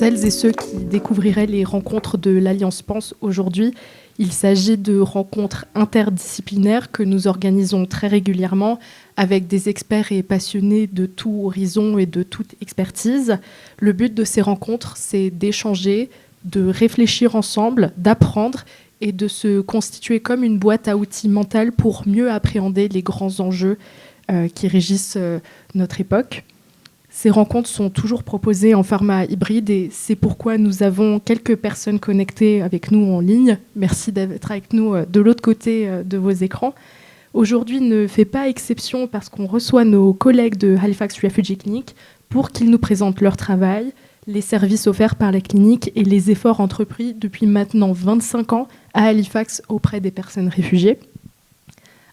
celles et ceux qui découvriraient les rencontres de l'Alliance Pense aujourd'hui, il s'agit de rencontres interdisciplinaires que nous organisons très régulièrement avec des experts et passionnés de tout horizon et de toute expertise. Le but de ces rencontres, c'est d'échanger, de réfléchir ensemble, d'apprendre et de se constituer comme une boîte à outils mentale pour mieux appréhender les grands enjeux qui régissent notre époque. Ces rencontres sont toujours proposées en format hybride et c'est pourquoi nous avons quelques personnes connectées avec nous en ligne. Merci d'être avec nous de l'autre côté de vos écrans. Aujourd'hui ne fait pas exception parce qu'on reçoit nos collègues de Halifax Refugee Clinic pour qu'ils nous présentent leur travail, les services offerts par la clinique et les efforts entrepris depuis maintenant 25 ans à Halifax auprès des personnes réfugiées.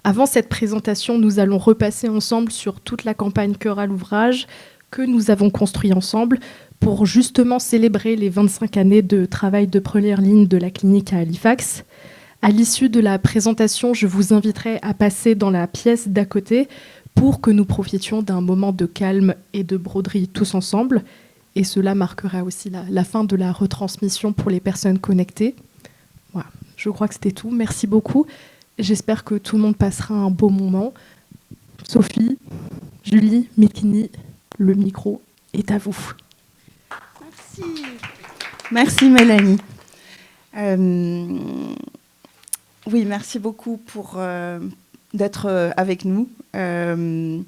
Avant cette présentation, nous allons repasser ensemble sur toute la campagne Cœur à l'ouvrage que nous avons construit ensemble pour justement célébrer les 25 années de travail de première ligne de la clinique à Halifax. À l'issue de la présentation, je vous inviterai à passer dans la pièce d'à côté pour que nous profitions d'un moment de calme et de broderie tous ensemble. Et cela marquera aussi la fin de la retransmission pour les personnes connectées. Voilà, je crois que c'était tout. Merci beaucoup. J'espère que tout le monde passera un beau moment. Sophie, Julie, Mekini, le micro est à vous. Merci. Merci Mélanie. Oui, merci beaucoup pour d'être avec nous. Plus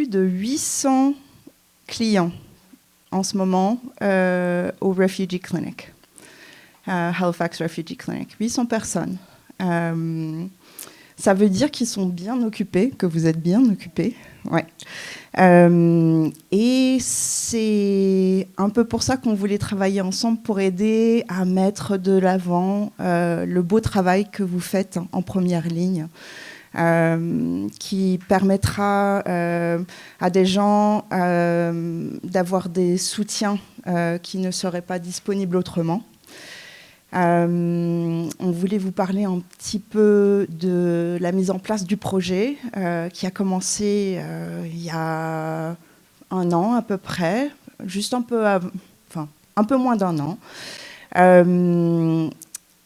de 800 clients en ce moment au Refugee Clinic, Halifax Refugee Clinic. 800 personnes. Ça veut dire qu'ils sont bien occupés, que vous êtes bien occupés. Ouais. Et c'est un peu pour ça qu'on voulait travailler ensemble pour aider à mettre de l'avant le beau travail que vous faites en première ligne, qui permettra à des gens d'avoir des soutiens qui ne seraient pas disponibles autrement. On voulait vous parler un petit peu de la mise en place du projet qui a commencé il y a un an à peu près, juste un peu moins d'un an. Il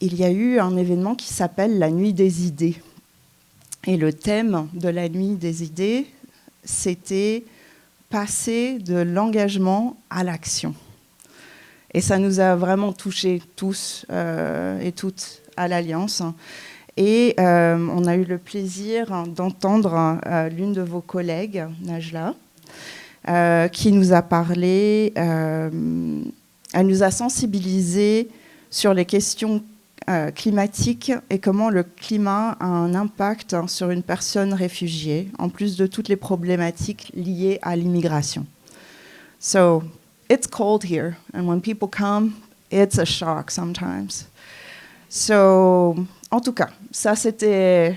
y a eu un événement qui s'appelle la Nuit des idées. Et le thème de la Nuit des idées, c'était passer de l'engagement à l'action. Et ça nous a vraiment touchés tous et toutes à l'Alliance. Et on a eu le plaisir d'entendre l'une de vos collègues, Najla, qui nous a parlé, elle nous a sensibilisés sur les questions climatiques et comment le climat a un impact sur une personne réfugiée, en plus de toutes les problématiques liées à l'immigration. So, it's cold here, and when people come, it's a shock sometimes. So, en tout cas, ça c'était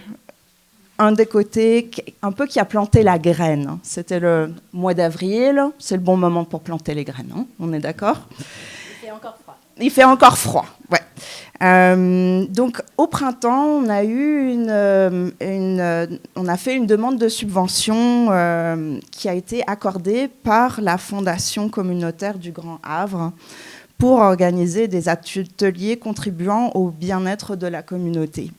un des côtés un peu qui a planté la graine. C'était le mois d'avril, c'est le bon moment pour planter les graines, hein, on est d'accord ? Il fait encore froid. Il fait encore froid, ouais. Donc au printemps, on a eu on a fait une demande de subvention qui a été accordée par la Fondation communautaire du Grand Havre pour organiser des ateliers contribuant au bien-être de la communauté,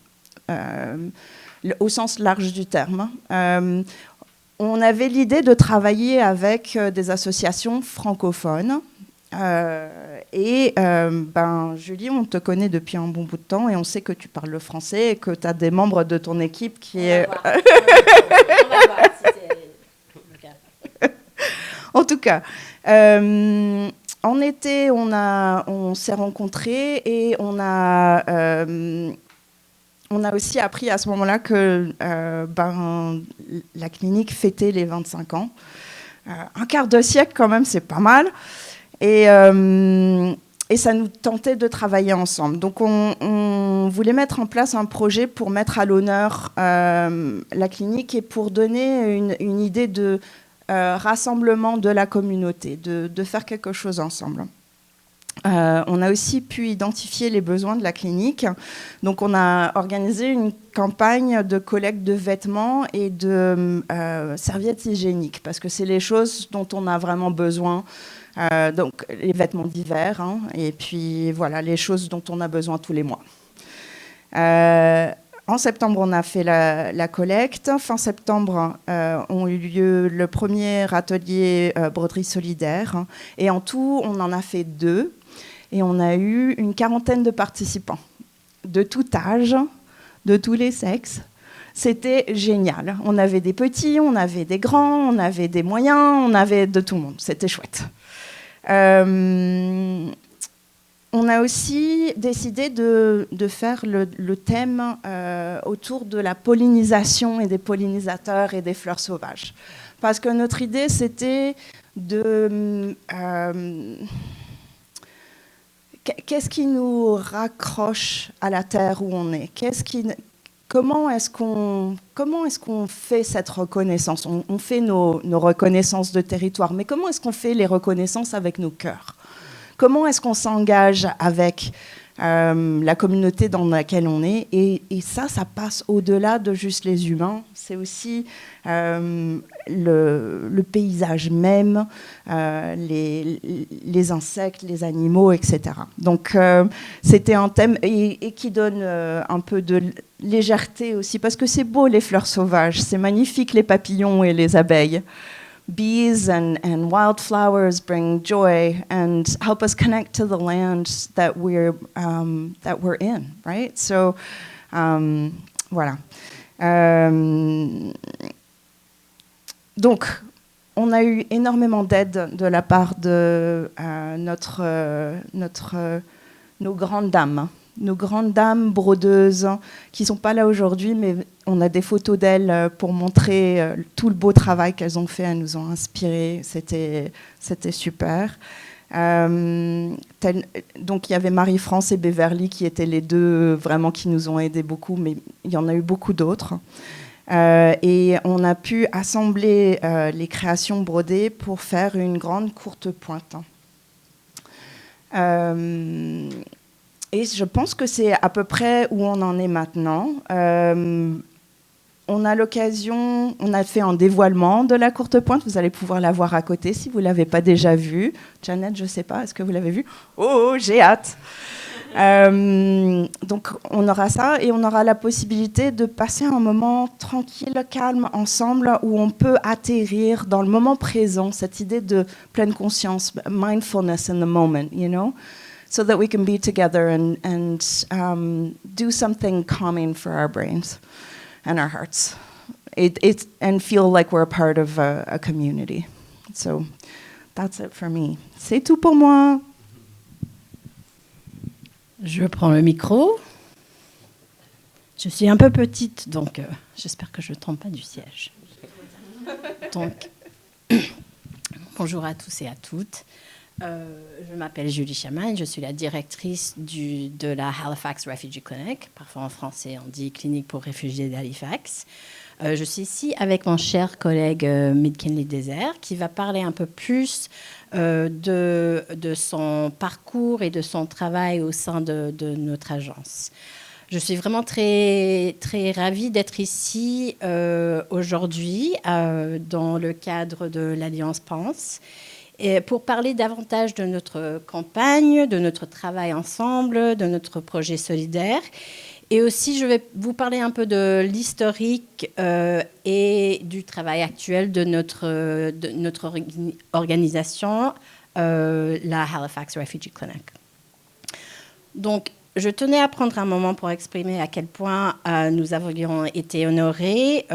au sens large du terme. On avait l'idée de travailler avec des associations francophones. Julie, on te connaît depuis un bon bout de temps et on sait que tu parles le français et que tu as des membres de ton équipe qui est... On va voir si c'est le cas. En tout cas, en été, on s'est rencontrés et on a aussi appris à ce moment-là que la clinique fêtait les 25 ans. Un quart de siècle quand même, c'est pas mal. Et ça nous tentait de travailler ensemble. Donc on voulait mettre en place un projet pour mettre à l'honneur la clinique et pour donner une idée de rassemblement de la communauté, de faire quelque chose ensemble. On a aussi pu identifier les besoins de la clinique. Donc on a organisé une campagne de collecte de vêtements et de serviettes hygiéniques, parce que c'est les choses dont on a vraiment besoin Donc les vêtements d'hiver, hein, et puis voilà, les choses dont on a besoin tous les mois. En septembre, on a fait la collecte. Fin septembre, ont eu lieu le premier atelier broderie solidaire. Et en tout, on en a fait 2. Et on a eu une 40aine de participants, de tout âge, de tous les sexes. C'était génial. On avait des petits, on avait des grands, on avait des moyens, on avait de tout le monde. C'était chouette. On a aussi décidé de faire le thème autour de la pollinisation et des pollinisateurs et des fleurs sauvages. Parce que notre idée, c'était de... qu'est-ce qui nous raccroche à la terre où on est ? Comment est-ce qu'on fait cette reconnaissance ? On fait nos reconnaissances de territoire, mais comment est-ce qu'on fait les reconnaissances avec nos cœurs ? Comment est-ce qu'on s'engage avec la communauté dans laquelle on est ? Et ça passe au-delà de juste les humains. C'est aussi le paysage même, les insectes, les animaux, etc. Donc, c'était un thème et qui donne un peu de légèreté aussi, parce que c'est beau les fleurs sauvages, c'est magnifique les papillons et les abeilles. Bees and wildflowers bring joy and help us connect to the land that we're in, right? So, voilà. Donc, on a eu énormément d'aide de la part de nos grandes dames. Nos grandes dames brodeuses qui ne sont pas là aujourd'hui, mais on a des photos d'elles pour montrer tout le beau travail qu'elles ont fait. Elles nous ont inspirés. C'était super. Donc il y avait Marie-France et Beverly qui étaient les deux vraiment qui nous ont aidés beaucoup, mais il y en a eu beaucoup d'autres. Et on a pu assembler les créations brodées pour faire une grande courte pointe. Et je pense que c'est à peu près où on en est maintenant. On a l'occasion, on a fait un dévoilement de la courte pointe. Vous allez pouvoir la voir à côté si vous ne l'avez pas déjà vue. Janet, je ne sais pas, est-ce que vous l'avez vue ? Oh, j'ai hâte. Donc on aura ça et on aura la possibilité de passer un moment tranquille, calme, ensemble, où on peut atterrir dans le moment présent, cette idée de pleine conscience, mindfulness in the moment, you know, so that we can be together and do something calming for our brains and our hearts, and feel like we're a part of a community. So that's it for me. C'est tout pour moi. Je prends le micro. Je suis un peu petite, donc j'espère que je ne tombe pas du siège. Donc, bonjour à tous et à toutes. Je m'appelle Julie Chamagne, je suis la directrice de la Halifax Refugee Clinic. Parfois en français, on dit Clinique pour réfugiés d'Halifax. Je suis ici avec mon cher collègue Midkinley Desert, qui va parler un peu plus de son parcours et de son travail au sein de notre agence. Je suis vraiment très, très ravie d'être ici aujourd'hui dans le cadre de l'Alliance Pense et pour parler davantage de notre campagne, de notre travail ensemble, de notre projet solidaire. Et aussi, je vais vous parler un peu de l'historique et du travail actuel de notre organisation, la Halifax Refugee Clinic. Donc, je tenais à prendre un moment pour exprimer à quel point nous avions été honorés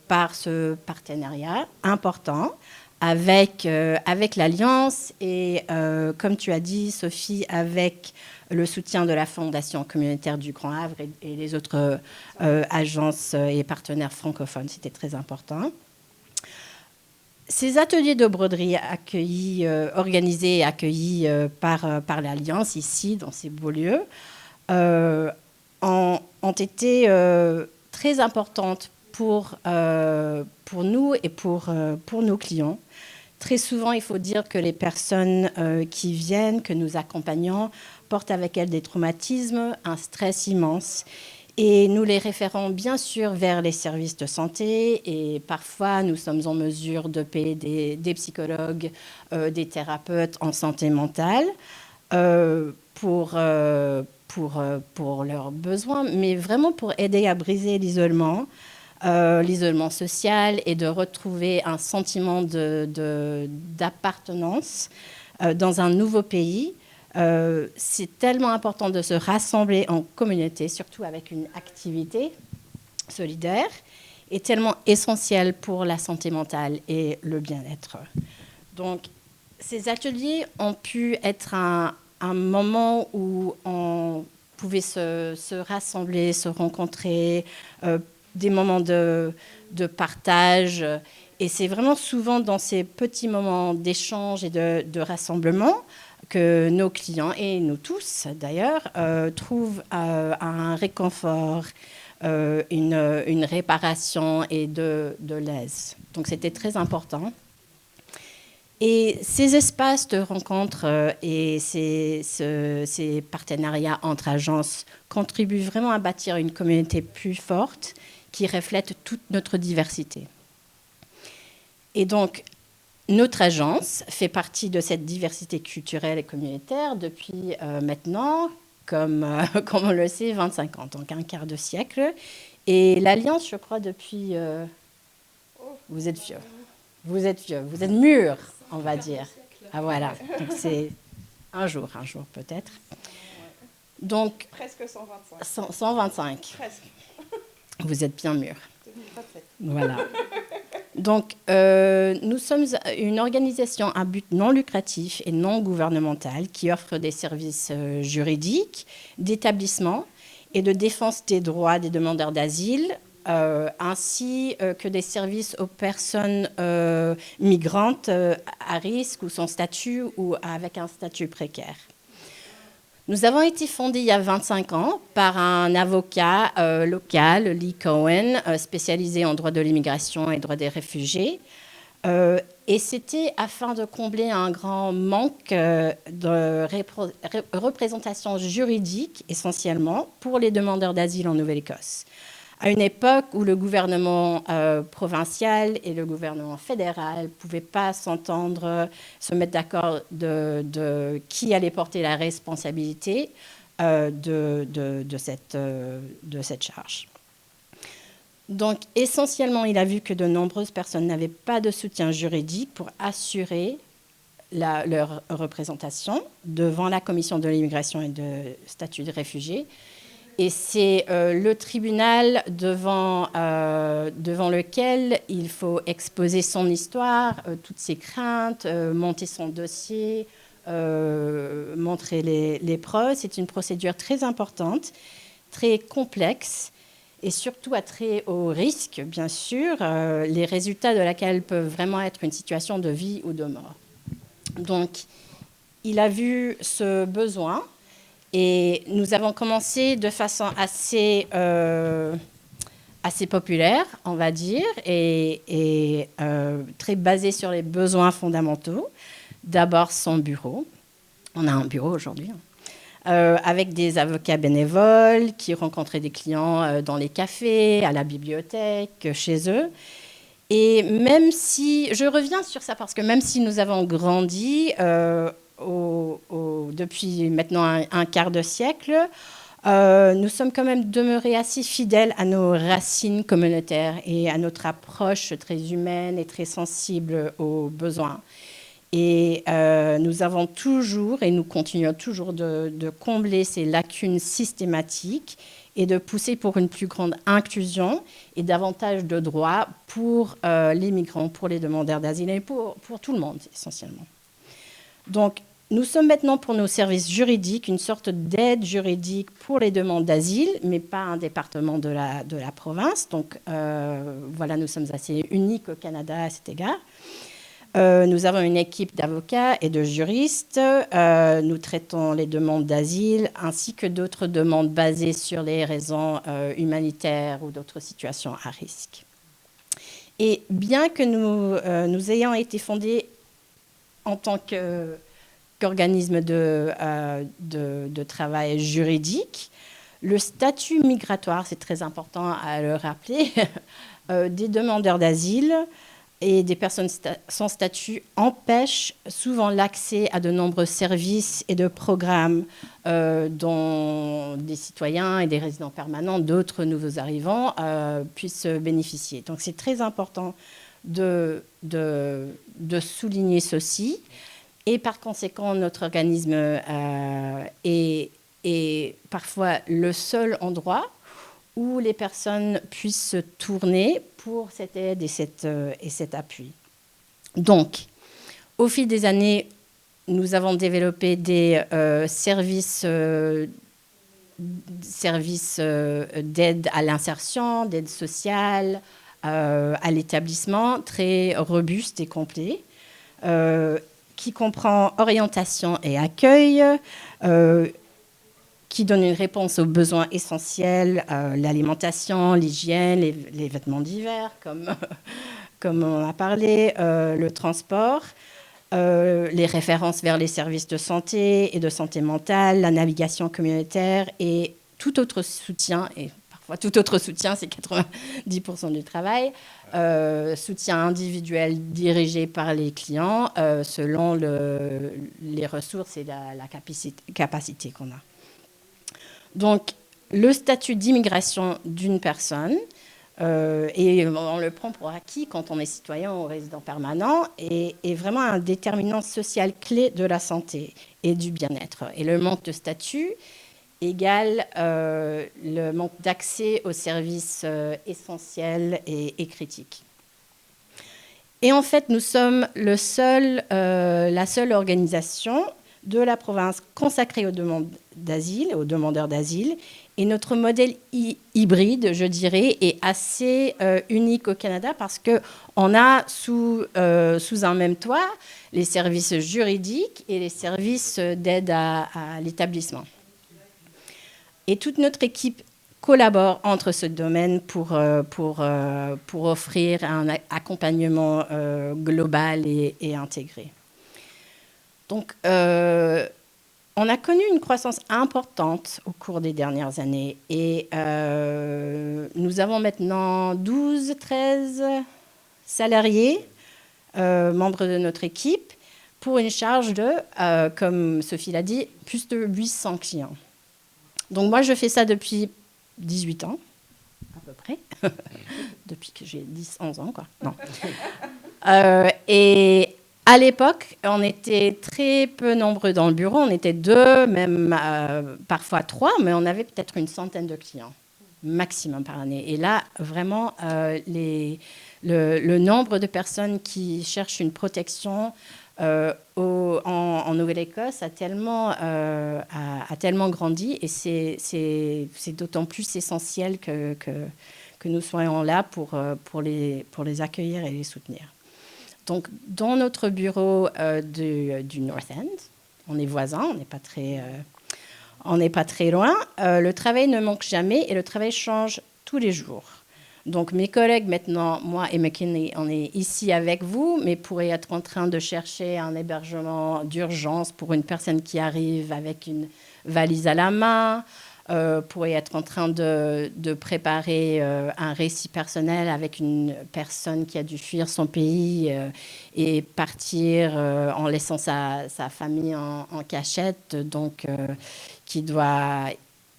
par ce partenariat important avec l'Alliance et, comme tu as dit, Sophie, avec le soutien de la Fondation communautaire du Grand Havre et les autres agences et partenaires francophones. C'était très important. Ces ateliers de broderie organisés et accueillis par l'Alliance ici, dans ces beaux lieux, ont été très importantes pour nous et pour nos clients. Très souvent, il faut dire que les personnes qui viennent, que nous accompagnons, portent avec elles des traumatismes, un stress immense. Et nous les référons bien sûr vers les services de santé et parfois nous sommes en mesure de payer des psychologues, des thérapeutes en santé mentale pour leurs besoins, mais vraiment pour aider à briser l'isolement social et de retrouver un sentiment d'appartenance dans un nouveau pays. C'est tellement important de se rassembler en communauté, surtout avec une activité solidaire, et tellement essentiel pour la santé mentale et le bien-être. Donc, ces ateliers ont pu être un moment où on pouvait se rassembler, se rencontrer, des moments de partage. Et c'est vraiment souvent dans ces petits moments d'échange et de rassemblement que nos clients, et nous tous d'ailleurs, trouvent un réconfort, une réparation et de l'aise. Donc c'était très important. Et ces espaces de rencontre et ces partenariats entre agences contribuent vraiment à bâtir une communauté plus forte qui reflète toute notre diversité. Et donc, notre agence fait partie de cette diversité culturelle et communautaire depuis maintenant, comme on le sait, 25 ans, donc un quart de siècle. Et l'Alliance, je crois, depuis... Vous êtes vieux. Vous êtes mûrs, on va dire. Ah voilà, donc c'est un jour peut-être. Donc, presque 125. 125. Presque. Vous êtes bien mûrs. 2027. Voilà. Donc, nous sommes une organisation à but non lucratif et non gouvernemental qui offre des services juridiques, d'établissement et de défense des droits des demandeurs d'asile, ainsi que des services aux personnes migrantes à risque ou sans statut ou avec un statut précaire. Nous avons été fondés il y a 25 ans par un avocat local, Lee Cohen, spécialisé en droit de l'immigration et droit des réfugiés. Et c'était afin de combler un grand manque de représentation juridique, essentiellement, pour les demandeurs d'asile en Nouvelle-Écosse. À une époque où le gouvernement provincial et le gouvernement fédéral ne pouvaient pas s'entendre, se mettre d'accord de qui allait porter la responsabilité de cette charge. Donc, essentiellement, il a vu que de nombreuses personnes n'avaient pas de soutien juridique pour assurer leur représentation devant la Commission de l'immigration et de statut de réfugié. Et c'est le tribunal devant lequel il faut exposer son histoire, toutes ses craintes, monter son dossier, montrer les preuves. C'est une procédure très importante, très complexe et surtout à très haut risque, bien sûr, les résultats de laquelle peuvent vraiment être une situation de vie ou de mort. Donc, il a vu ce besoin. Et nous avons commencé de façon assez populaire, on va dire, et très basée sur les besoins fondamentaux. D'abord, son bureau. On a un bureau aujourd'hui, avec des avocats bénévoles qui rencontraient des clients dans les cafés, à la bibliothèque, chez eux. Et même si, je reviens sur ça parce que même si nous avons grandi... depuis maintenant un quart de siècle, nous sommes quand même demeurés assez fidèles à nos racines communautaires et à notre approche très humaine et très sensible aux besoins. Et nous avons toujours, et nous continuons toujours de combler ces lacunes systématiques et de pousser pour une plus grande inclusion et davantage de droits pour les migrants, pour les demandeurs d'asile et pour tout le monde, essentiellement. Donc, nous sommes maintenant pour nos services juridiques, une sorte d'aide juridique pour les demandes d'asile, mais pas un département de la province. Donc, voilà, nous sommes assez uniques au Canada à cet égard. Nous avons une équipe d'avocats et de juristes. Nous traitons les demandes d'asile ainsi que d'autres demandes basées sur les raisons humanitaires ou d'autres situations à risque. Et bien que nous ayons été fondés en tant qu'organisme de travail juridique, Le statut migratoire, c'est très important à le rappeler, des demandeurs d'asile et des personnes sans statut empêchent souvent l'accès à de nombreux services et de programmes dont des citoyens et des résidents permanents, d'autres nouveaux arrivants, puissent bénéficier. Donc c'est très important de souligner ceci. Et par conséquent, notre organisme est parfois le seul endroit où les personnes puissent se tourner pour cette aide et cet appui. Donc, au fil des années, nous avons développé des services d'aide à l'insertion, d'aide sociale, à l'établissement, très robustes et complets, qui comprend orientation et accueil, qui donne une réponse aux besoins essentiels, l'alimentation, l'hygiène, les vêtements d'hiver, comme on a parlé, le transport, les références vers les services de santé et de santé mentale, la navigation communautaire et tout autre soutien, et parfois tout autre soutien, c'est 90% du travail, soutien individuel dirigé par les clients selon les ressources et la capacité qu'on a. Donc, le statut d'immigration d'une personne, et on le prend pour acquis quand on est citoyen ou résident permanent, est vraiment un déterminant social clé de la santé et du bien-être. Et le manque de statut égale le manque d'accès aux services essentiels et critiques. Et en fait, nous sommes la seule organisation de la province consacrée aux demandes d'asile, aux demandeurs d'asile. Et notre modèle hybride, je dirais, est assez unique au Canada parce qu'on a sous un même toit les services juridiques et les services d'aide à l'établissement. Et toute notre équipe collabore entre ce domaine pour offrir un accompagnement global et intégré. Donc, on a connu une croissance importante au cours des dernières années et nous avons maintenant 12-13 salariés, membres de notre équipe, pour une charge de, comme Sophie l'a dit, plus de 800 clients. Donc moi, je fais ça depuis 18 ans, à peu près, depuis que j'ai 10-11 ans, quoi. Non. Et à l'époque, on était très peu nombreux dans le bureau. On était 2, même parfois 3, mais on avait peut-être une centaine de clients maximum par année. Et là, vraiment, le nombre de personnes qui cherchent une protection en Nouvelle-Écosse a tellement grandi. Et c'est d'autant plus essentiel que nous soyons là pour les accueillir et les soutenir. Donc, dans notre bureau du North End, on est voisins, on n'est pas très loin. Le travail ne manque jamais et le travail change tous les jours. Donc, mes collègues maintenant, moi et McKinley, on est ici avec vous, mais pourraient être en train de chercher un hébergement d'urgence pour une personne qui arrive avec une valise à la main, pourrait être en train de préparer un récit personnel avec une personne qui a dû fuir son pays et partir en laissant sa famille en cachette, donc qui doit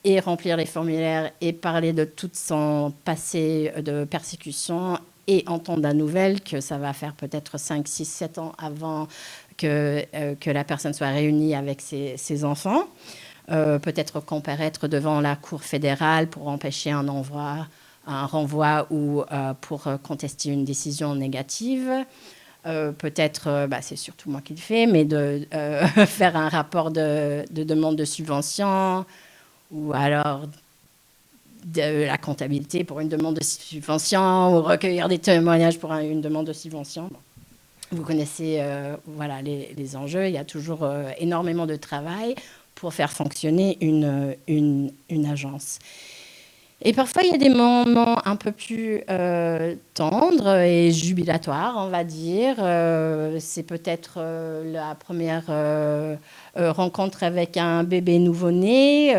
et remplir les formulaires et parler de tout son passé de persécution et entendre la nouvelle que ça va faire peut-être 5, 6, 7 ans avant que la personne soit réunie avec ses enfants. Peut-être comparaître devant la Cour fédérale pour empêcher un renvoi ou pour contester une décision négative. Peut-être, c'est surtout moi qui le fais, mais de faire un rapport de demande de subvention ou alors de la comptabilité pour une demande de subvention ou recueillir des témoignages pour une demande de subvention. Bon. Vous connaissez les enjeux. Il y a toujours énormément de travail pour faire fonctionner une agence. Et parfois, il y a des moments un peu plus tendres et jubilatoires, on va dire. C'est peut-être la première rencontre avec un bébé nouveau-né,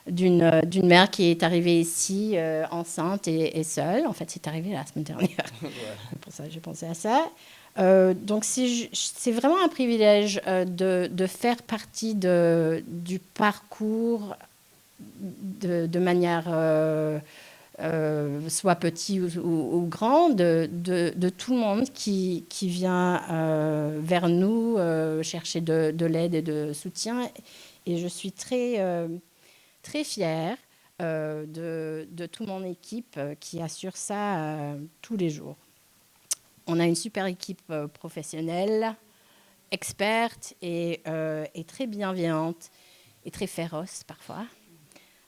d'une mère qui est arrivée ici enceinte et seule. En fait, c'est arrivé la semaine dernière. C'est pour ça que j'ai pensé à ça. Donc, c'est vraiment un privilège de faire partie du parcours de manière soit petit ou grand, de tout le monde qui vient vers nous chercher de l'aide et de soutien. Et je suis très fière de toute mon équipe qui assure ça tous les jours. On a une super équipe professionnelle, experte et très bienveillante et très féroce parfois.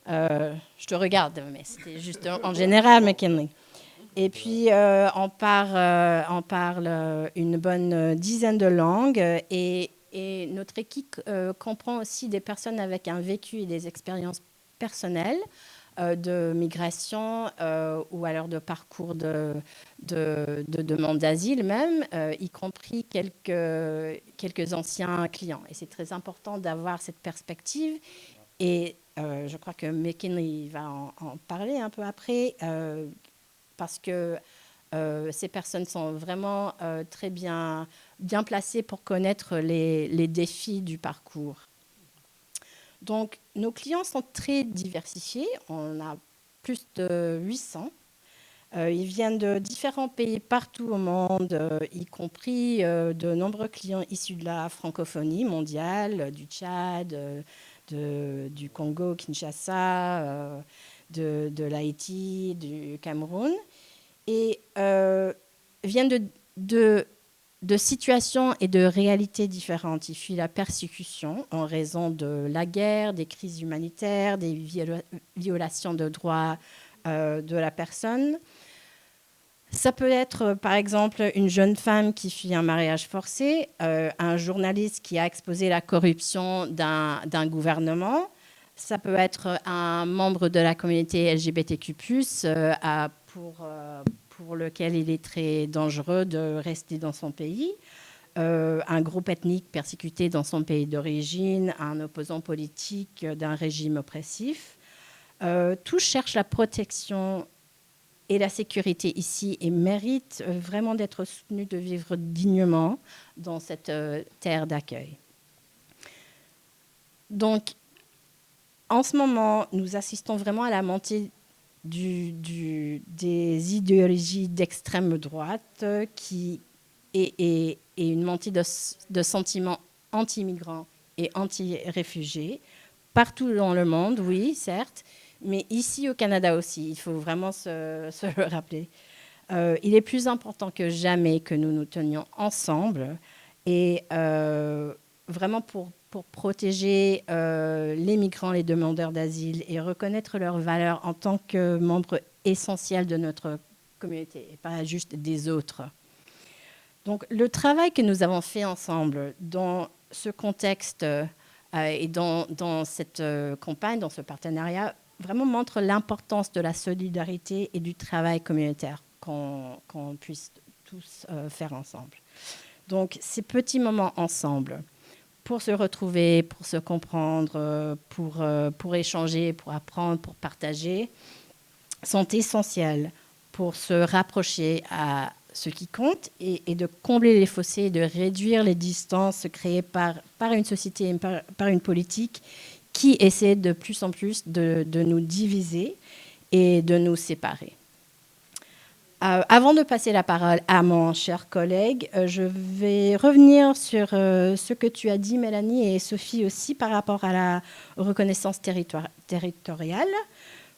Je te regarde, mais c'était juste en général, McKinley. Et puis, on parle une bonne dizaine de langues et notre équipe comprend aussi des personnes avec un vécu et des expériences personnelles de migration ou alors de parcours de demande d'asile même, y compris quelques anciens clients. Et c'est très important d'avoir cette perspective. Et je crois que McKinley va en parler un peu après, parce que ces personnes sont vraiment très bien placées pour connaître les défis du parcours. Donc, nos clients sont très diversifiés. On a plus de 800. Ils viennent de différents pays partout au monde, y compris de nombreux clients issus de la francophonie mondiale, du Tchad, du Congo, Kinshasa, de l'Haïti, du Cameroun, et viennent de situations et de réalités différentes. Ils fuient la persécution en raison de la guerre, des crises humanitaires, des violations de droits de la personne. Ça peut être, par exemple, une jeune femme qui fuit un mariage forcé, un journaliste qui a exposé la corruption d'un gouvernement. Ça peut être un membre de la communauté LGBTQ+, pour lequel il est très dangereux de rester dans son pays. Un groupe ethnique persécuté dans son pays d'origine, un opposant politique d'un régime oppressif. Tous cherchent la protection et la sécurité ici et méritent vraiment d'être soutenus, de vivre dignement dans cette terre d'accueil. Donc, en ce moment, nous assistons vraiment à la montée des idéologies d'extrême droite et une montée de sentiments anti-migrants et anti-réfugiés partout dans le monde, oui, certes, mais ici au Canada aussi, il faut vraiment se le rappeler. Il est plus important que jamais que nous nous tenions ensemble et vraiment pour protéger les migrants, les demandeurs d'asile et reconnaître leurs valeurs en tant que membres essentiels de notre communauté et pas juste des autres. Donc le travail que nous avons fait ensemble dans ce contexte et dans cette campagne, dans ce partenariat, vraiment montre l'importance de la solidarité et du travail communautaire qu'on puisse tous faire ensemble. Donc, ces petits moments ensemble, pour se retrouver, pour se comprendre, pour échanger, pour apprendre, pour partager, sont essentiels pour se rapprocher à ce qui compte et de combler les fossés et de réduire les distances créées par une société et par une politique qui essaie de plus en plus de nous diviser et de nous séparer. Avant de passer la parole à mon cher collègue, je vais revenir sur ce que tu as dit, Mélanie, et Sophie aussi, par rapport à la reconnaissance territoriale.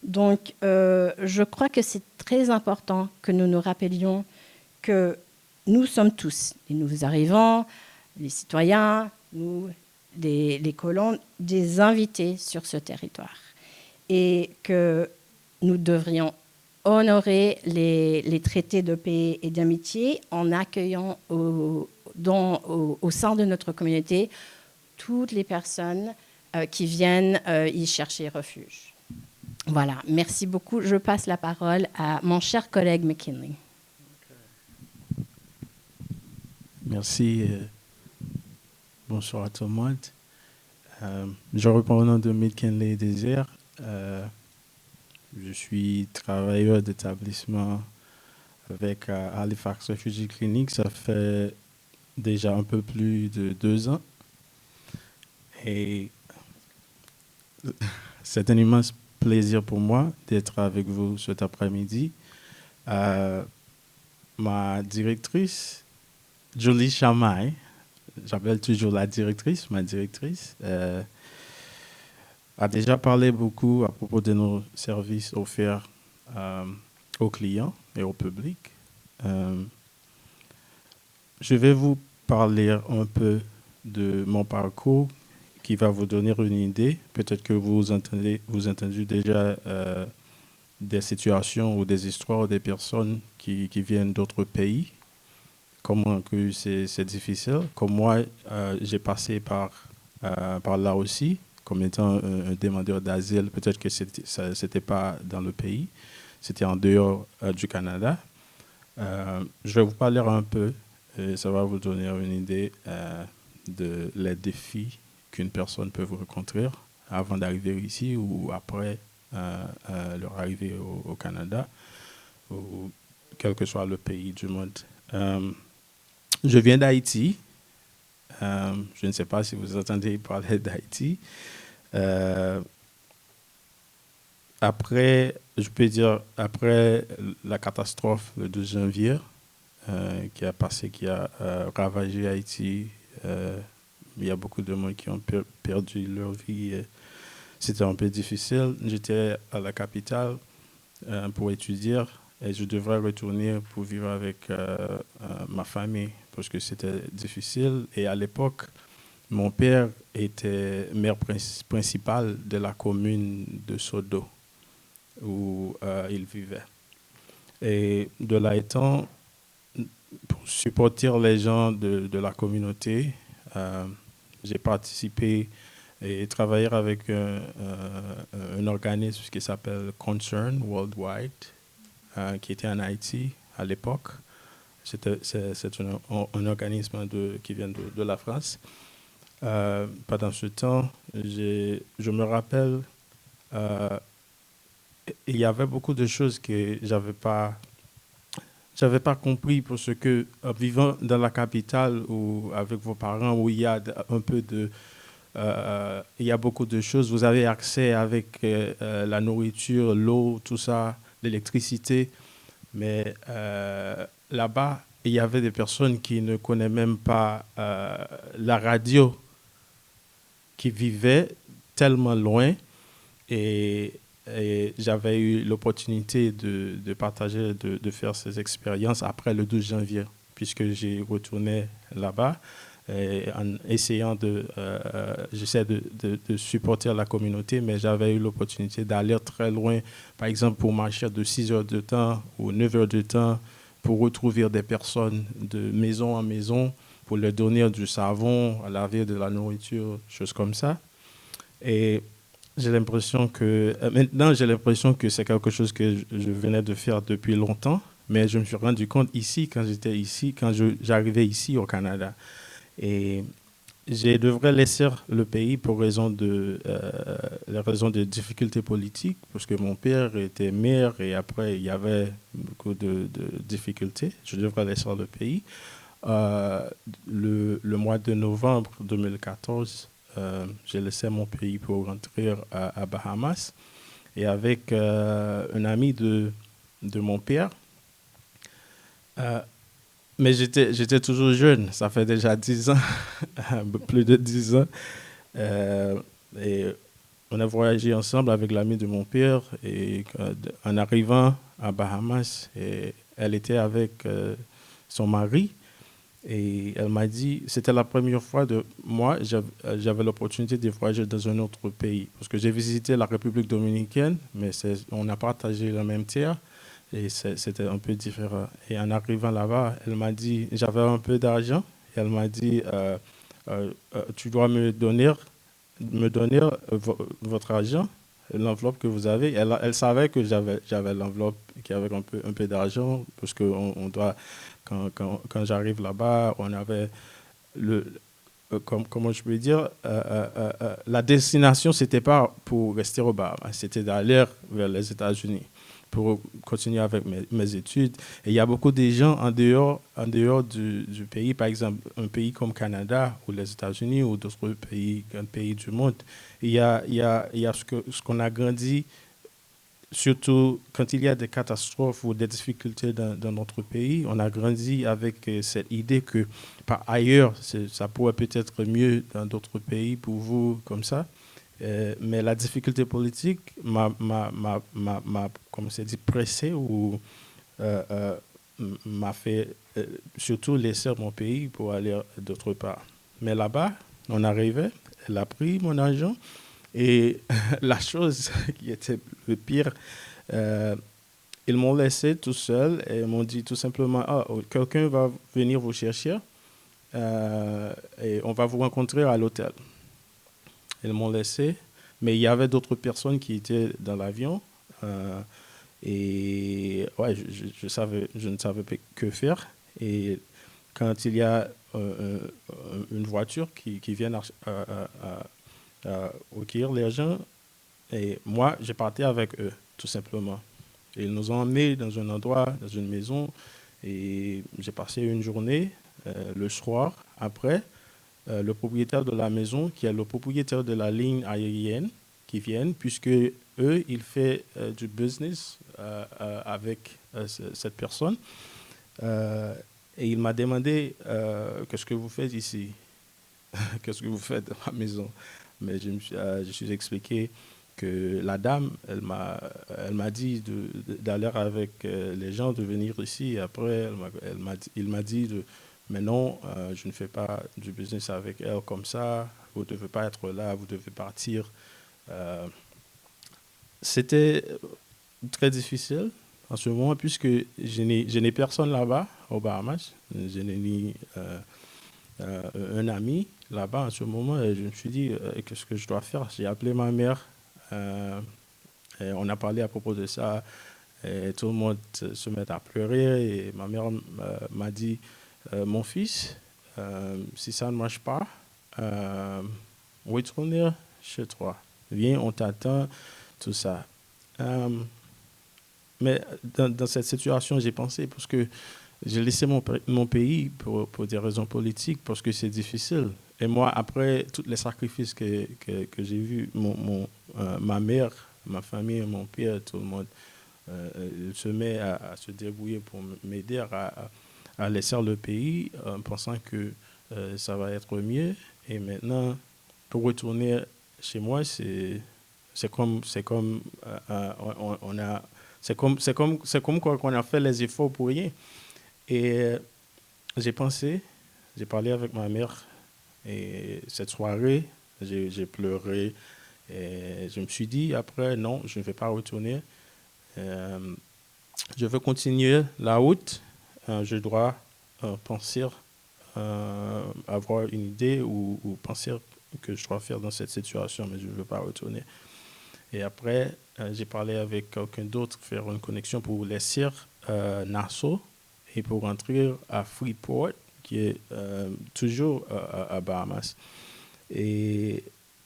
Donc, je crois que c'est très important que nous nous rappelions que nous sommes tous, les nouveaux arrivants, les citoyens, nous, les colons, des invités sur ce territoire. Et que nous devrions honorer les traités de paix et d'amitié en accueillant au sein de notre communauté toutes les personnes qui viennent y chercher refuge. Voilà, merci beaucoup. Je passe la parole à mon cher collègue McKinley. Merci. Bonsoir à tout le monde. Je reprends au nom de McKinley Désir. Je suis travailleur d'établissement avec Halifax Refugee Clinic. Ça fait déjà un peu plus de 2 ans. Et c'est un immense plaisir pour moi d'être avec vous cet après-midi. Ma directrice, Julie Chamaille, j'appelle toujours la directrice, ma directrice, a déjà parlé beaucoup à propos de nos services offerts aux clients et au public. Je vais vous parler un peu de mon parcours qui va vous donner une idée. Peut-être que vous entendez déjà des situations ou des histoires des personnes qui viennent d'autres pays. Comment que c'est difficile. Comme moi, j'ai passé par là aussi, comme étant un demandeur d'asile. Peut-être que ça n'était pas dans le pays, c'était en dehors du Canada. Je vais vous parler un peu, et ça va vous donner une idée de les défis qu'une personne peut vous rencontrer avant d'arriver ici ou après leur arrivée au Canada, ou quel que soit le pays du monde. Je viens d'Haïti. Je ne sais pas si vous entendez parler d'Haïti. Après la catastrophe le 12 janvier qui a ravagé Haïti, il y a beaucoup de monde qui ont perdu leur vie. C'était un peu difficile. J'étais à la capitale pour étudier et je devrais retourner pour vivre avec ma famille parce que c'était difficile. Et à l'époque, mon père était maire principal de la commune de Sodo où il vivait. Et de là étant, pour supporter les gens de la communauté, j'ai participé et travaillé avec un organisme qui s'appelle Concern Worldwide, qui était en Haïti à l'époque. C'est un organisme qui vient de la France. Pendant ce temps, je me rappelle, il y avait beaucoup de choses que j'avais pas compris parce que vivant dans la capitale ou avec vos parents où il y a un peu de il y a beaucoup de choses, vous avez accès avec la nourriture, l'eau, tout ça, l'électricité, mais là-bas il y avait des personnes qui ne connaissaient même pas la radio, qui vivaient tellement loin et j'avais eu l'opportunité de partager, de faire ces expériences après le 12 janvier, puisque j'ai retourné là-bas en essayant j'essaie de supporter la communauté, mais j'avais eu l'opportunité d'aller très loin, par exemple pour marcher de 6 heures de temps ou 9 heures de temps pour retrouver des personnes de maison en maison, pour leur donner du savon, à laver de la nourriture, choses comme ça. Et maintenant, j'ai l'impression que c'est quelque chose que je venais de faire depuis longtemps, mais je me suis rendu compte quand j'arrivais ici au Canada. Et je devrais laisser le pays pour les raisons de difficultés politiques, parce que mon père était maire et après, il y avait beaucoup de difficultés. Je devrais laisser le pays. Le mois de novembre 2014, j'ai laissé mon pays pour rentrer à Bahamas et avec un ami de mon père. Mais j'étais toujours jeune, ça fait déjà 10 ans, plus de 10 ans. Et on a voyagé ensemble avec l'ami de mon père et en arrivant à Bahamas, elle était avec son mari. Et elle m'a dit, c'était la première fois j'avais l'opportunité de voyager dans un autre pays. Parce que j'ai visité la République dominicaine, mais on a partagé la même terre et c'était un peu différent. Et en arrivant là-bas, elle m'a dit, j'avais un peu d'argent, et elle m'a dit, tu dois me donner votre argent, l'enveloppe que vous avez. Elle savait que j'avais l'enveloppe qui avait un peu d'argent, parce qu'on doit... Quand j'arrive là-bas, on avait comment je peux dire, la destination, c'était pas pour rester au Bahamas, c'était d'aller vers les États-Unis pour continuer avec mes études. Et il y a beaucoup de gens en dehors du pays, par exemple, un pays comme Canada ou les États-Unis ou d'autres pays, un pays du monde. Il y a ce qu'on a grandi, surtout quand il y a des catastrophes ou des difficultés dans notre pays, on a grandi avec cette idée que par ailleurs, ça pourrait peut-être mieux dans d'autres pays pour vous comme ça. Mais la difficulté politique comme c'est dit, pressé ou euh, m'a fait surtout laisser mon pays pour aller d'autre part. Mais là-bas, on arrivait, elle a pris mon argent et la chose qui était le pire, euh, ils m'ont laissé tout seul et m'ont dit tout simplement, ah, quelqu'un va venir vous chercher et on va vous rencontrer à l'hôtel. Ils m'ont laissé, mais il y avait d'autres personnes qui étaient dans l'avion. Et ouais, je ne savais pas que faire. Et quand il y a une voiture qui vient accueillir les gens, et moi, j'ai parti avec eux, tout simplement. Et ils nous ont emmenés dans un endroit, dans une maison, et j'ai passé une journée. Le soir, après, le propriétaire de la maison, qui est le propriétaire de la ligne aérienne, qui viennent, puisque eux, ils font du business avec cette personne. Et il m'a demandé qu'est-ce que vous faites ici? Qu'est-ce que vous faites dans ma maison? Mais je suis expliqué que la dame, elle m'a dit d'aller avec les gens, de venir ici. Et après, il m'a dit mais non, je ne fais pas du business avec elle comme ça. Vous ne devez pas être là, vous devez partir. C'était très difficile en ce moment puisque je n'ai personne là-bas aux Bahamas. Je n'ai ni un ami là-bas en ce moment et je me suis dit qu'est-ce que je dois faire? J'ai appelé ma mère et on a parlé à propos de ça et tout le monde se met à pleurer et ma mère m'a dit mon fils, si ça ne marche pas, retourne chez toi. Viens, on t'attend, tout ça. Mais dans cette situation, j'ai pensé, parce que j'ai laissé mon pays pour des raisons politiques, parce que c'est difficile. Et moi, après tous les sacrifices que j'ai vus, ma mère, ma famille, mon père, tout le monde, il se met à se débrouiller pour m'aider à laisser le pays, en pensant que ça va être mieux. Et maintenant, pour retourner chez moi, c'est comme c'est comme quoi qu'on a fait les efforts pour rien. Et j'ai parlé avec ma mère et cette soirée, j'ai pleuré et je me suis dit après non, je ne vais pas retourner. Je veux continuer la route. Je dois penser avoir une idée ou penser que je dois faire dans cette situation, mais je ne veux pas retourner. Et après, j'ai parlé avec quelqu'un d'autre, faire une connexion pour laisser Nassau et pour rentrer à Freeport, qui est toujours à Bahamas. Et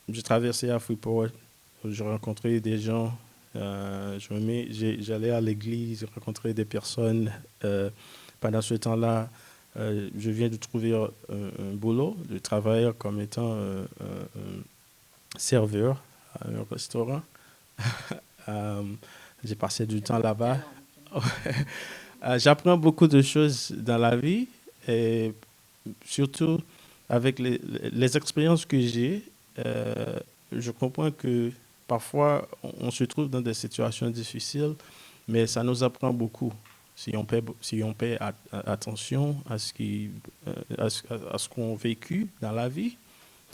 j'ai traversé à Freeport, j'ai rencontré des gens, j'allais à l'église, j'ai rencontré des personnes. Pendant ce temps-là, je viens de trouver un boulot, de travailler comme étant serveur à un restaurant. J'ai passé du temps là-bas. J'apprends beaucoup de choses dans la vie et surtout avec les expériences que j'ai, je comprends que parfois on se trouve dans des situations difficiles, mais ça nous apprend beaucoup. Si on paie attention à ce qu'on a vécu dans la vie,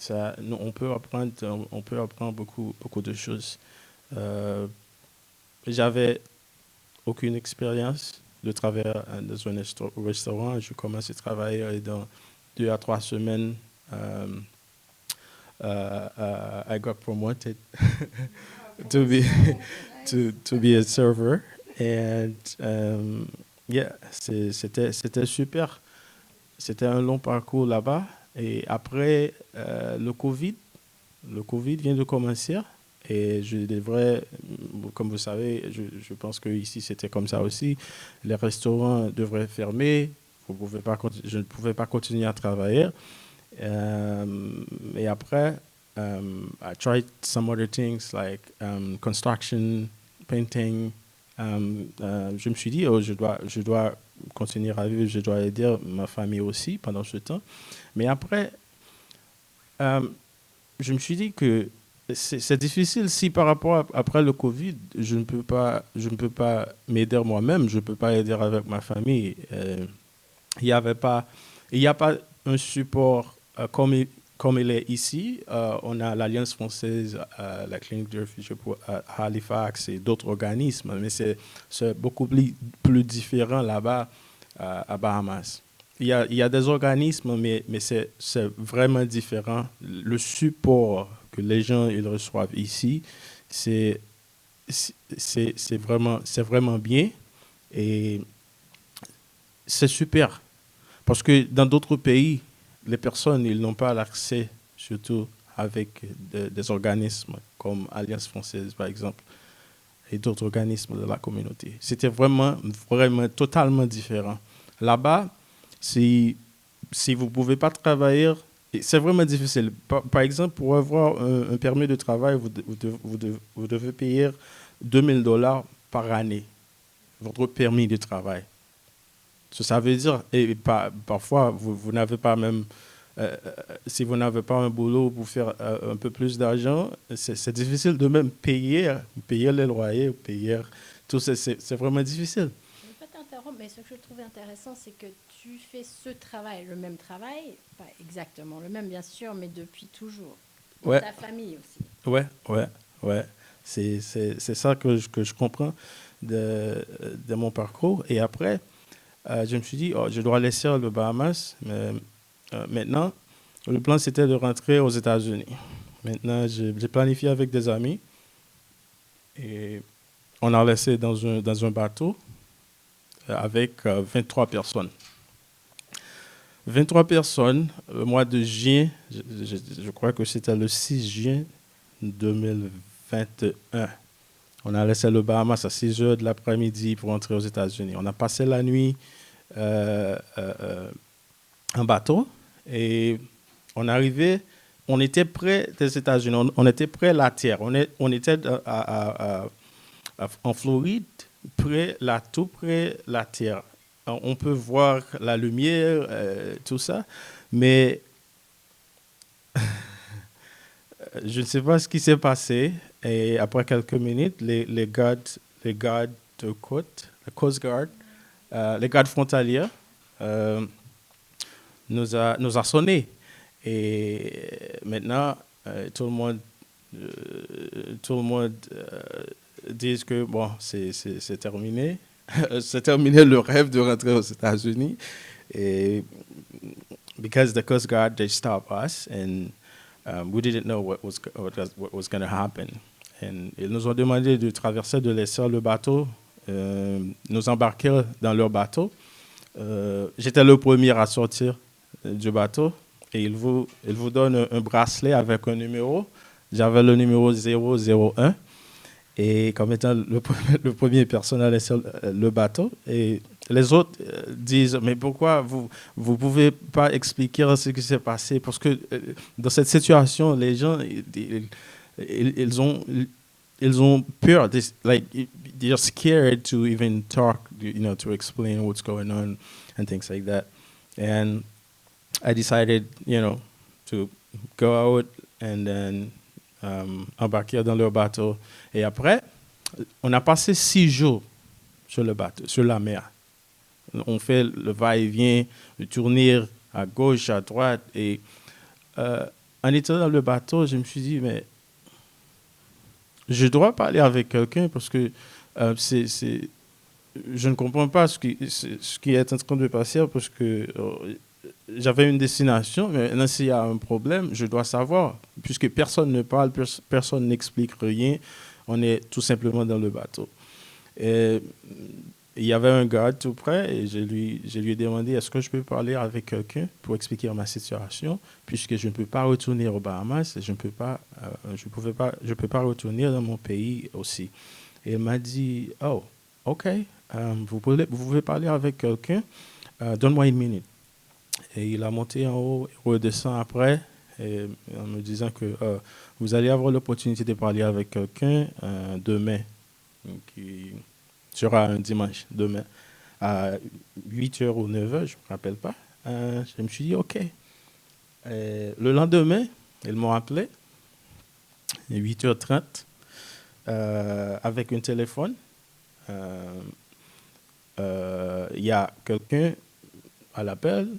on peut apprendre beaucoup de choses. J'avais aucune expérience de travailler dans un restaurant. Je commence à travailler et dans 2 à 3 semaines, I got promoted to be a server. And yeah, c'était super. C'était un long parcours là-bas. Et après le Covid vient de commencer. Et je devrais, comme vous savez, je pense qu'ici c'était comme ça aussi, les restaurants devraient fermer, je ne pouvais pas continuer à travailler. Et après, I tried some other things like construction, painting. Je me suis dit, oh, je dois continuer à vivre, je dois aider ma famille aussi pendant ce temps. Mais après, je me suis dit que c'est difficile si par rapport après le Covid, je ne peux pas m'aider moi-même, je ne peux pas aider avec ma famille. Il n'y a pas un support comme il est ici. On a l'Alliance française, la clinique de réfugiés à Halifax et d'autres organismes, mais c'est beaucoup plus différent là-bas à Bahamas. Il y a des organismes, mais c'est vraiment différent. Le support que les gens ils reçoivent ici, c'est vraiment bien et c'est super. Parce que dans d'autres pays, les personnes ils n'ont pas l'accès, surtout avec des organismes comme Alliance française, par exemple, et d'autres organismes de la communauté. C'était vraiment totalement différent. Là-bas, si vous ne pouvez pas travailler, c'est vraiment difficile. Par exemple, pour avoir un permis de travail, vous devez payer $2,000 par année, votre permis de travail. Ça veut dire, et parfois, vous n'avez pas même, si vous n'avez pas un boulot pour faire un peu plus d'argent, c'est difficile de même payer les loyers, payer tout ça. C'est vraiment difficile. Je ne vais pas t'interrompre, mais ce que je trouvais intéressant, c'est que tu fais ce travail, le même travail, pas exactement le même bien sûr, mais depuis toujours. Dans ta famille aussi. Ouais. C'est ça que je comprends de mon parcours. Et après, je me suis dit, je dois laisser le Bahamas. Mais maintenant, le plan, c'était de rentrer aux États-Unis. Maintenant, j'ai planifié avec des amis. Et on a laissé dans un bateau avec 23 personnes. 23 personnes, le mois de juin, je crois que c'était le 6 juin 2021. On a laissé le Bahamas à 6 heures de l'après-midi pour entrer aux États-Unis. On a passé la nuit en bateau et on arrivait, on était près des États-Unis, on était près de la terre. On était en Floride, tout près de la terre. On peut voir la lumière, tout ça, mais je ne sais pas ce qui s'est passé. Et après quelques minutes, les gardes de côte, le Coast Guard, les gardes frontaliers, nous a sonné. Et maintenant, tout le monde dit que bon, c'est terminé. C'est terminé le rêve de rentrer aux États-Unis. Et because the Coast Guard, they stopped us and we didn't know what was going to happen. And ils nous ont demandé de traverser, de laisser le bateau, nous embarquer dans leur bateau. J'étais le premier à sortir du bateau et ils vous donnent un bracelet avec un numéro. J'avais le numéro 001. Et comme étant le premier personne à laisser le bateau. Et les autres disent, mais pourquoi vous ne pouvez pas expliquer ce qui s'est passé? Parce que dans cette situation, les gens, ils ont peur. They're scared to even talk, to explain what's going on and things like that. And I decided, to go out and then embarquer dans leur bateau. Et après, on a passé 6 jours sur le bateau, sur la mer. On fait le va-et-vient, le tourner à gauche, à droite. Et en étant dans le bateau, je me suis dit, mais je dois parler avec quelqu'un parce que je ne comprends pas ce qui est en train de passer parce que j'avais une destination, mais maintenant s'il y a un problème, je dois savoir. Puisque personne ne parle, personne n'explique rien, on est tout simplement dans le bateau. Et il y avait un gars tout près et je lui ai demandé est-ce que je peux parler avec quelqu'un pour expliquer ma situation puisque je ne peux pas retourner aux Bahamas et je peux pas retourner dans mon pays aussi. Et il m'a dit oh ok vous pouvez parler avec quelqu'un, donne-moi une minute. Et il a monté en haut, il redescend après et en me disant que vous allez avoir l'opportunité de parler avec quelqu'un demain qui sera un dimanche demain à 8h ou 9h, je ne me rappelle pas. Je me suis dit, OK. Le lendemain, ils m'ont appelé, à 8h30, avec un téléphone. Il y a quelqu'un à l'appel.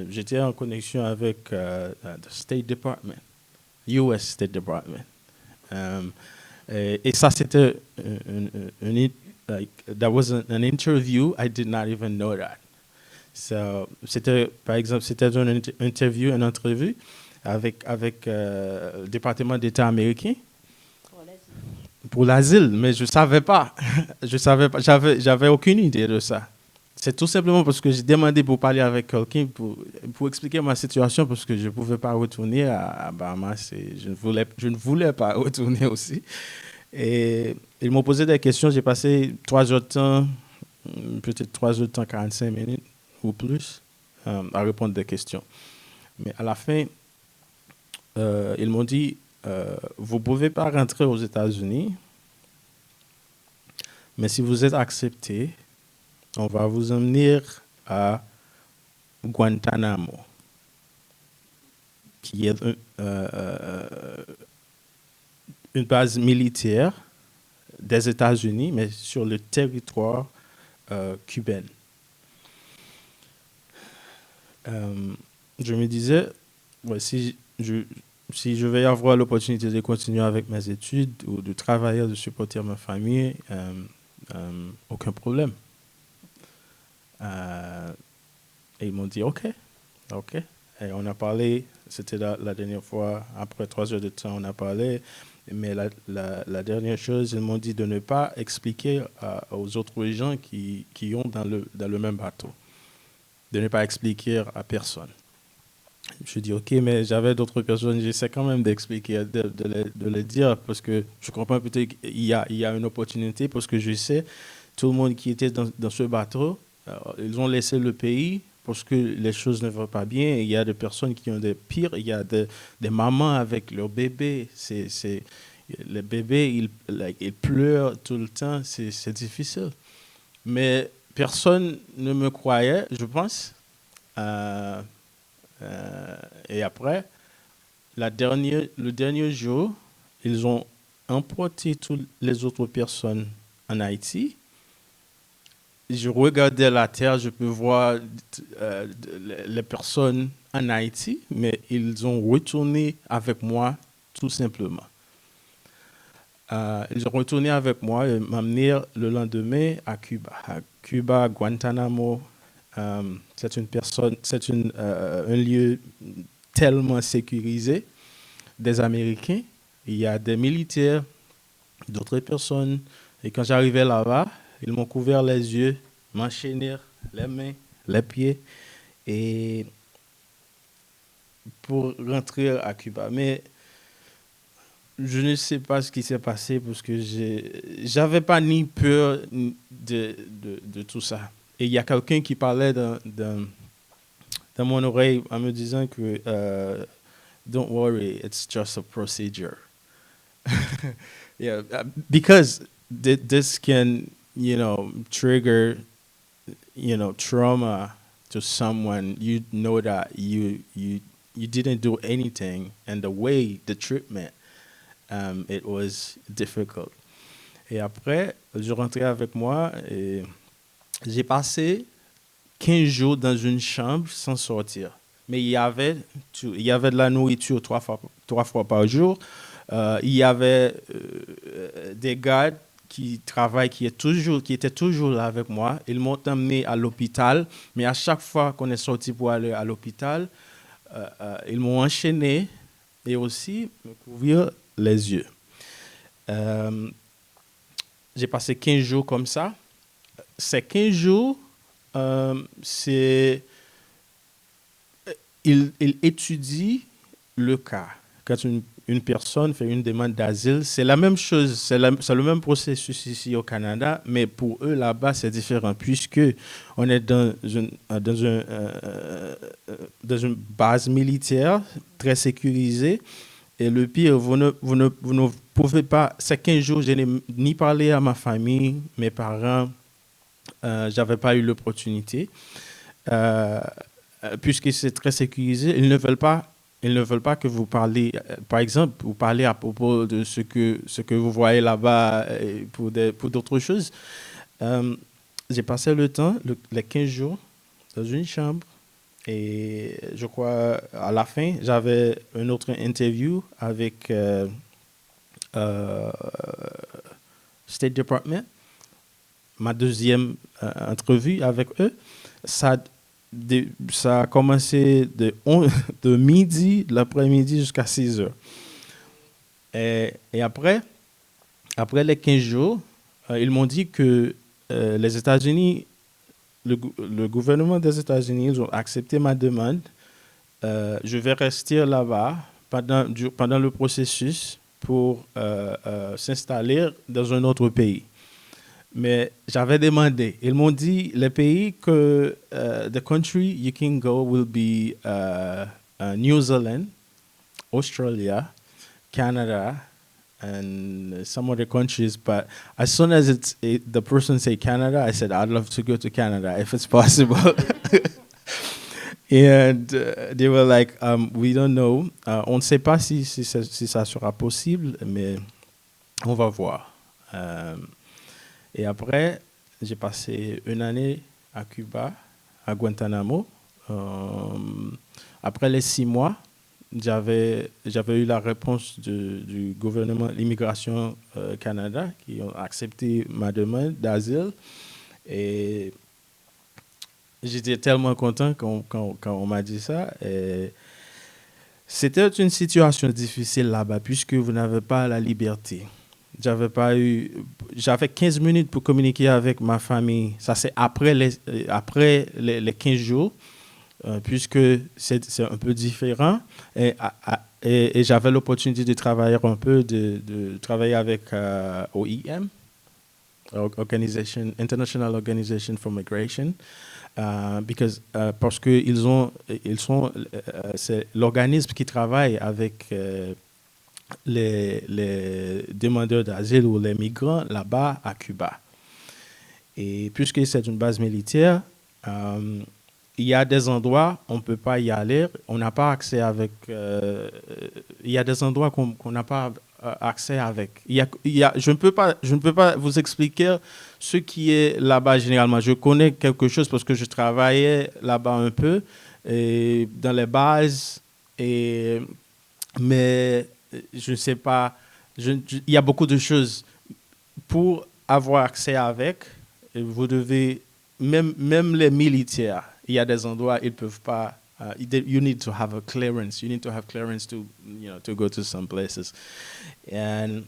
J'étais en connexion avec le State Department, US State Department. Et ça, c'était that was an interview. I did not even know that. So, par exemple, c'était une entrevue avec le département d'État américain pour l'asile, mais je savais pas. J'avais aucune idée de ça. C'est tout simplement parce que j'ai demandé pour parler avec quelqu'un pour expliquer ma situation parce que je ne pouvais pas retourner à Bahamas et je ne voulais pas retourner aussi. Et ils m'ont posé des questions. J'ai passé 3 heures de temps, peut-être 3 heures de temps, 45 minutes ou plus, à répondre des questions. Mais à la fin, ils m'ont dit, vous ne pouvez pas rentrer aux États-Unis, mais si vous êtes accepté, on va vous emmener à Guantanamo, qui est une base militaire des États-Unis, mais sur le territoire cubain. Je me disais, ouais, si je vais avoir l'opportunité de continuer avec mes études ou de travailler, de supporter ma famille, aucun problème. Et ils m'ont dit, OK. Et on a parlé, c'était la dernière fois, après 3 heures de temps, on a parlé. Mais la dernière chose, ils m'ont dit de ne pas expliquer aux autres gens qui ont dans le même bateau. De ne pas expliquer à personne. Je dis, OK, mais j'avais d'autres personnes, j'essaie quand même d'expliquer, de les dire, parce que je comprends peut-être qu'il y a une opportunité, parce que je sais, tout le monde qui était dans ce bateau, ils ont laissé le pays parce que les choses ne vont pas bien. Il y a des personnes qui ont des pires. Il y a des mamans avec leurs bébés. Les bébés, ils pleurent tout le temps. C'est difficile. Mais personne ne me croyait, je pense. Et après, le dernier jour, ils ont emporté toutes les autres personnes en Haïti. Je regardais la terre, je peux voir les personnes en Haïti, mais ils ont retourné avec moi tout simplement. Ils ont retourné avec moi et m'amené le lendemain à Cuba. À Cuba, Guantanamo, c'est un lieu tellement sécurisé des Américains. Il y a des militaires, d'autres personnes. Et quand j'arrivais là-bas, ils m'ont couvert les yeux, m'enchaîner les mains, les pieds, et pour rentrer à Cuba. Mais je ne sais pas ce qui s'est passé parce que j'avais pas ni peur de tout ça. Et il y a quelqu'un qui parlait dans mon oreille en me disant que don't worry, it's just a procedure. Yeah, because this can, trigger, trauma to someone. You know that you didn't do anything, and the treatment, it was difficult. Et après, je rentrais avec moi et j'ai passé 15 jours dans une chambre sans sortir. Mais il y avait de la nourriture 3 fois par jour. Il y avait des gardes qui travaillent, qui étaient toujours là avec moi. Ils m'ont emmené à l'hôpital, mais à chaque fois qu'on est sorti pour aller à l'hôpital, ils m'ont enchaîné et aussi me couvrir les yeux. J'ai passé 15 jours comme ça, ces 15 jours, c'est il étudie le cas. Quand une personne fait une demande d'asile, c'est la même chose, c'est le même processus ici au Canada, mais pour eux là-bas c'est différent puisque on est dans une base militaire très sécurisée. Et le pire, vous ne pouvez pas. Ces 15 jours, je n'ai ni parlé à ma famille, mes parents, j'avais pas eu l'opportunité. Puisque c'est très sécurisé, ils ne veulent pas que vous parlez, par exemple, vous parlez à propos de ce que vous voyez là-bas pour d'autres choses. J'ai passé le temps, les 15 jours, dans une chambre. Et je crois, à la fin, j'avais une autre interview avec State Department, ma deuxième entrevue avec eux. Ça a commencé de midi, de l'après-midi jusqu'à 6 heures. Et après les 15 jours, ils m'ont dit que les États-Unis, le gouvernement des États-Unis, ils ont accepté ma demande. Je vais rester là-bas pendant le processus pour s'installer dans un autre pays. Mais j'avais demandé. Ils m'ont dit les pays que the country you can go will be New Zealand, Australia, Canada, and some other countries. But as soon as the person say Canada, I said I'd love to go to Canada if it's possible. And they were like, we don't know. On ne sait pas si ça sera possible, mais on va voir. Et après, j'ai passé une année à Cuba, à Guantanamo. Après les 6 mois, j'avais eu la réponse du gouvernement l'Immigration Canada qui ont accepté ma demande d'asile. Et j'étais tellement content quand on m'a dit ça. Et c'était une situation difficile là-bas puisque vous n'avez pas la liberté. J'avais 15 minutes pour communiquer avec ma famille. Ça, c'est après les 15 jours, puisque c'est un peu différent. Et j'avais l'opportunité de travailler un peu, de travailler avec OIM, International Organization for Migration, parce que c'est l'organisme qui travaille avec les demandeurs d'asile ou les migrants là-bas à Cuba. Et puisque c'est une base militaire, il y a des endroits où on ne peut pas y aller, on n'a pas accès avec... il y a des endroits qu'on n'a pas accès avec. Je ne peux pas vous expliquer ce qui est là-bas généralement. Je connais quelque chose parce que je travaillais là-bas un peu et dans les bases, mais je ne sais pas, il y a beaucoup de choses. Pour avoir accès avec, vous devez, même les militaires, il y a des endroits, ils ne peuvent pas, you need to have a clearance. You need to have clearance to go to some places. And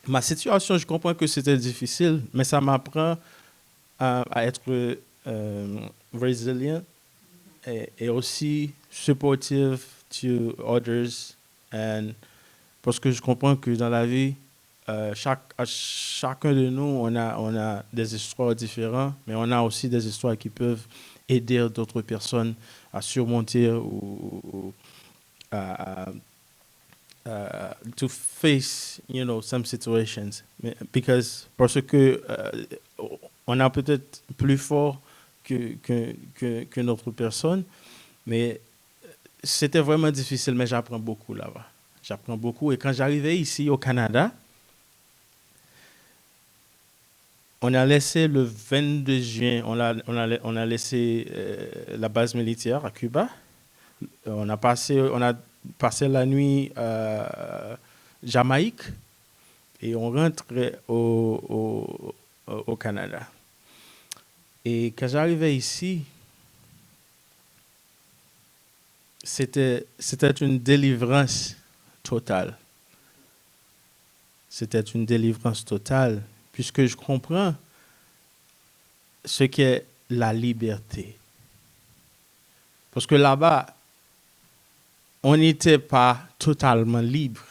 ma situation, je comprends que c'était difficile, mais ça m'apprend à être resilient et aussi supportive to others. Parce que je comprends que dans la vie, chacun de nous, on a des histoires différentes, mais on a aussi des histoires qui peuvent aider d'autres personnes à surmonter ou to face, some situations. Parce que on a peut-être plus fort que notre personne, mais c'était vraiment difficile, mais j'apprends beaucoup là-bas. J'apprends beaucoup. Et quand j'arrivais ici au Canada, on a laissé le 22 juin, on a laissé la base militaire à Cuba. On a passé la nuit à Jamaïque et on rentrait au Canada. Et quand j'arrivais ici, c'était une délivrance totale. C'était une délivrance totale, puisque je comprends ce qu'est la liberté. Parce que là-bas, on n'était pas totalement libre,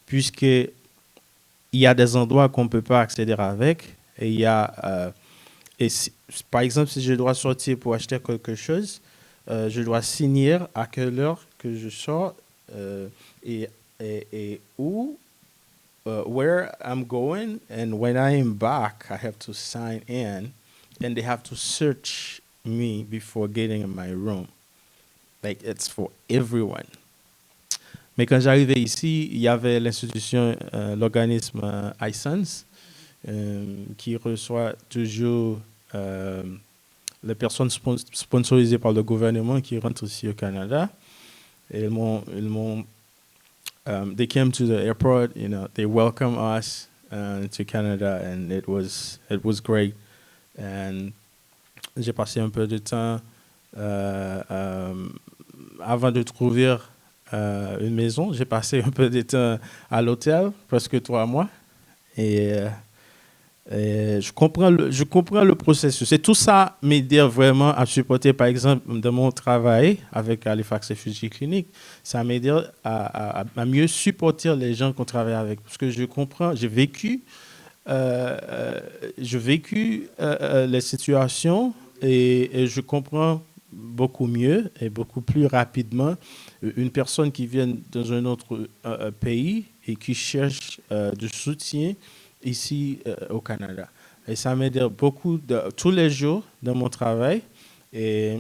puisqu'il y a des endroits qu'on ne peut pas accéder avec. Et il y a, par exemple, si je dois sortir pour acheter quelque chose, je dois signer à quelle heure que je sors et où, where I'm going, and when I am back, I have to sign in, and they have to search me before getting in my room. Like, it's for everyone. Mais quand j'arrivais ici, il y avait l'institution, l'organisme iSense, qui reçoit toujours les personnes sponsorisées par le gouvernement qui rentrent ici au Canada. Et they came to the airport, they welcomed us to Canada, and it was great. And j'ai passé un peu de temps avant de trouver une maison. J'ai passé un peu de temps à l'hôtel, presque 3 mois. Et je comprends le processus. Et tout ça m'aide vraiment à supporter, par exemple, dans mon travail avec Halifax Refugee Clinic, ça m'aide à mieux supporter les gens qu'on travaille avec. Parce que je comprends, j'ai vécu les situations et je comprends beaucoup mieux et beaucoup plus rapidement une personne qui vient dans un autre pays et qui cherche du soutien ici au Canada. Et ça m'aide beaucoup tous les jours dans mon travail. Et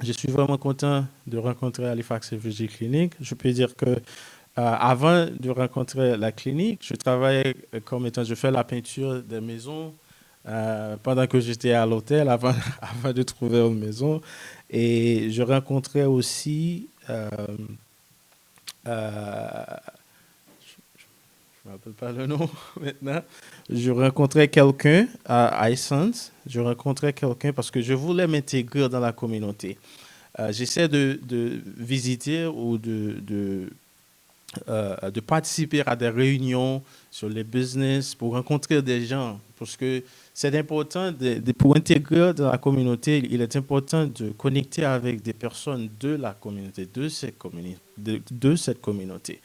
je suis vraiment content de rencontrer Halifax Refugee Clinic. Je peux dire que avant de rencontrer la clinique, je travaillais je fais la peinture des maisons pendant que j'étais à l'hôtel, avant de trouver une maison. Et je rencontrais aussi je ne me rappelle pas le nom maintenant. Je rencontrais quelqu'un à iSense. Je rencontrais quelqu'un parce que je voulais m'intégrer dans la communauté. J'essaie de visiter ou de participer à des réunions sur les business pour rencontrer des gens. Parce que c'est important, pour intégrer dans la communauté, il est important de connecter avec des personnes de la communauté, de cette communauté.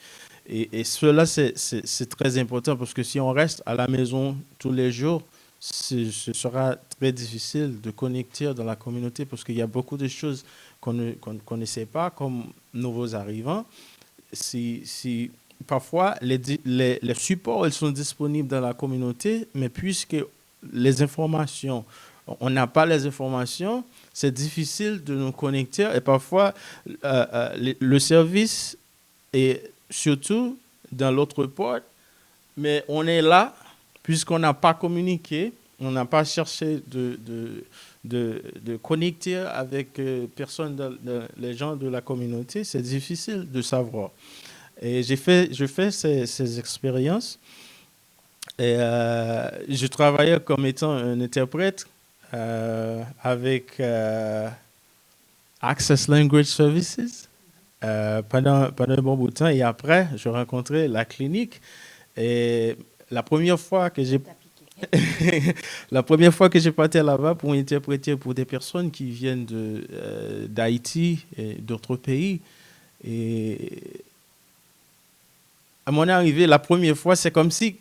Et cela, c'est très important parce que si on reste à la maison tous les jours, ce sera très difficile de connecter dans la communauté parce qu'il y a beaucoup de choses qu'on ne sait pas comme nouveaux arrivants. Parfois, les supports ils sont disponibles dans la communauté, mais puisque les informations, on n'a pas les informations, c'est difficile de nous connecter et parfois le service est surtout dans l'autre porte, mais on est là puisqu'on n'a pas communiqué, on n'a pas cherché de connecter avec les gens de la communauté, c'est difficile de savoir. Et je fais ces expériences. Et je travaillais comme étant un interprète avec Access Language Services pendant un bon bout de temps. Et après, je rencontrais la clinique. Et la première fois que j'ai parti là-bas pour interpréter pour des personnes qui viennent d'Haïti et d'autres pays. Et à mon arrivée, la première fois, c'est comme si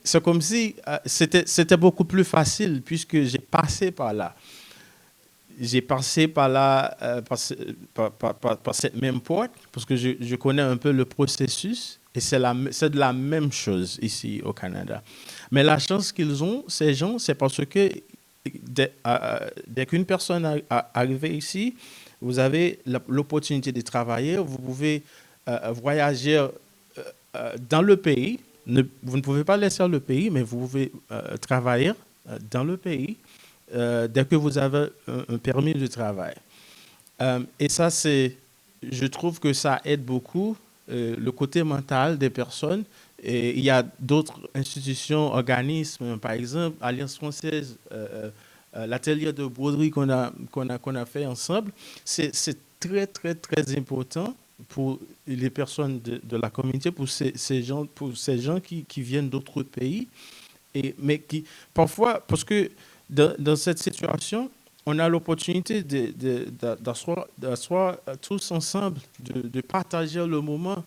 c'était beaucoup plus facile puisque j'ai passé par là. J'ai passé par là, par cette même porte, parce que je connais un peu le processus, et c'est de la même chose ici au Canada. Mais la chance qu'ils ont, ces gens, c'est parce que dès qu'une personne arrive ici, vous avez l'opportunité de travailler, vous pouvez voyager dans le pays. Vous ne pouvez pas laisser le pays, mais vous pouvez travailler dans le pays dès que vous avez un permis de travail. Et ça, je trouve que ça aide beaucoup le côté mental des personnes. Et il y a d'autres institutions, organismes, par exemple, Alliance française, l'atelier de broderie qu'on a fait ensemble. C'est très, très, très important pour les personnes de la communauté, pour ces gens qui viennent d'autres pays, mais qui parfois, parce que dans cette situation, on a l'opportunité d'asseoir tous ensemble, de partager le moment.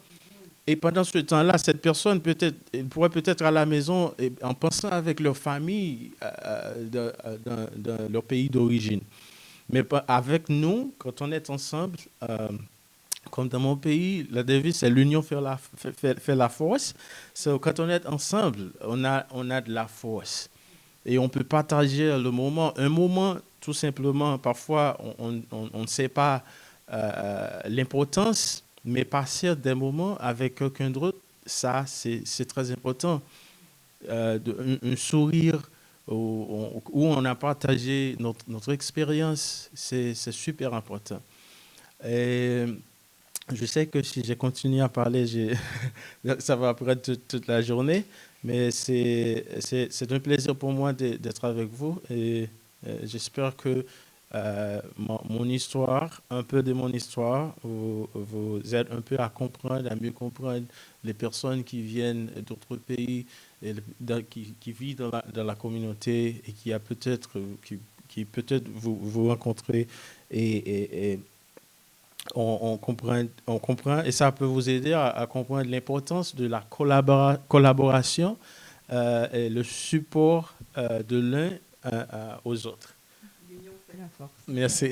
Et pendant ce temps-là, cette personne elle pourrait peut-être à la maison en pensant avec leur famille dans leur pays d'origine. Mais avec nous, quand on est ensemble, comme dans mon pays, la devise c'est l'union fait la force. Quand on est ensemble, on a de la force. Et on peut partager le moment. Un moment, tout simplement, parfois, on ne sait pas l'importance, mais passer des moments avec quelqu'un d'autre, ça, c'est très important. Un sourire où on a partagé notre expérience, c'est super important. Et je sais que si je continue à parler, ça va prendre toute la journée, mais c'est un plaisir pour moi d'être avec vous et j'espère que mon histoire, un peu de mon histoire, vous aide un peu à comprendre, à mieux comprendre les personnes qui viennent d'autres pays, et qui vivent dans la communauté et qui a qui peut-être vous rencontrer et on comprend et ça peut vous aider à comprendre l'importance de la collaboration et le support de l'un aux autres. L'union fait la force. Merci.